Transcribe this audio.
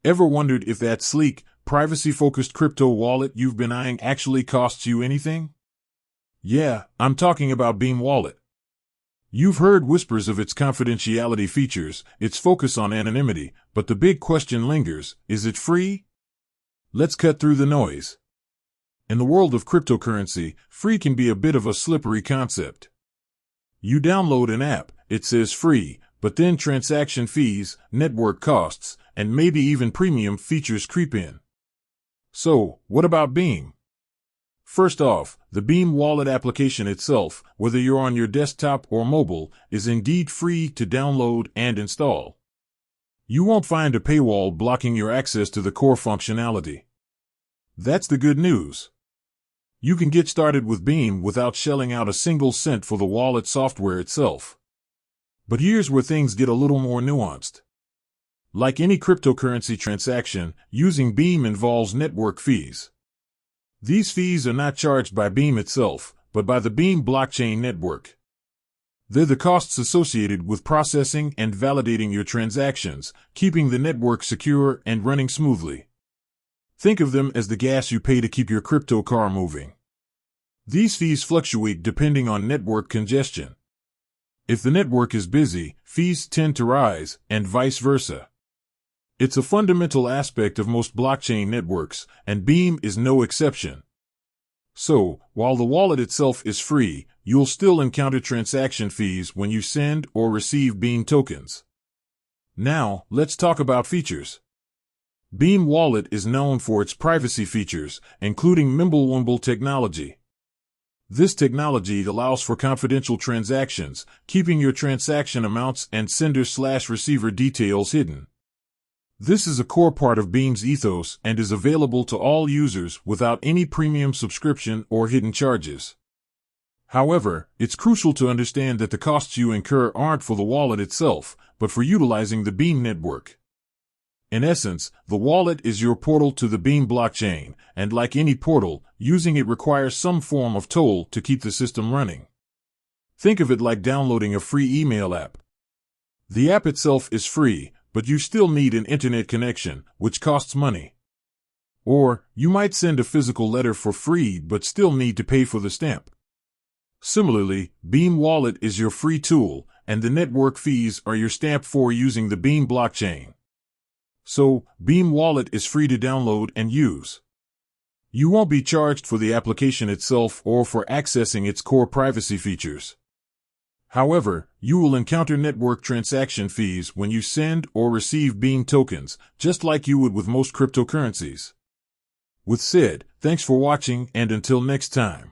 Ever wondered if that sleek, privacy-focused crypto wallet you've been eyeing actually costs you anything? Yeah, I'm talking about Beam Wallet. You've heard whispers of its confidentiality features, its focus on anonymity, but the big question lingers, is it free? Let's cut through the noise. In the world of cryptocurrency, free can be a bit of a slippery concept. You download an app, it says free, but then transaction fees, network costs, and maybe even premium features creep in. So, what about Beam? First off, the Beam Wallet application itself, whether you're on your desktop or mobile, is indeed free to download and install. You won't find a paywall blocking your access to the core functionality. That's the good news. You can get started with Beam without shelling out a single cent for the wallet software itself. But here's where things get a little more nuanced. Like any cryptocurrency transaction, using Beam involves network fees. These fees are not charged by Beam itself, but by the Beam blockchain network. They're the costs associated with processing and validating your transactions, keeping the network secure and running smoothly. Think of them as the gas you pay to keep your crypto car moving. These fees fluctuate depending on network congestion. If the network is busy, fees tend to rise, and vice versa. It's a fundamental aspect of most blockchain networks, and Beam is no exception. So, while the wallet itself is free, you'll still encounter transaction fees when you send or receive Beam tokens. Now, let's talk about features. Beam Wallet is known for its privacy features, including Mimblewimble technology. This technology allows for confidential transactions, keeping your transaction amounts and sender/receiver details hidden. This is a core part of Beam's ethos and is available to all users without any premium subscription or hidden charges. However, it's crucial to understand that the costs you incur aren't for the wallet itself, but for utilizing the Beam network. In essence, the wallet is your portal to the Beam blockchain, and like any portal, using it requires some form of toll to keep the system running. Think of it like downloading a free email app. The app itself is free, but you still need an internet connection, which costs money. Or, you might send a physical letter for free but still need to pay for the stamp. Similarly, Beam Wallet is your free tool, and the network fees are your stamp for using the Beam blockchain. So, Beam Wallet is free to download and use. You won't be charged for the application itself or for accessing its core privacy features. However, you will encounter network transaction fees when you send or receive Beam tokens, just like you would with most cryptocurrencies. With said, thanks for watching and until next time.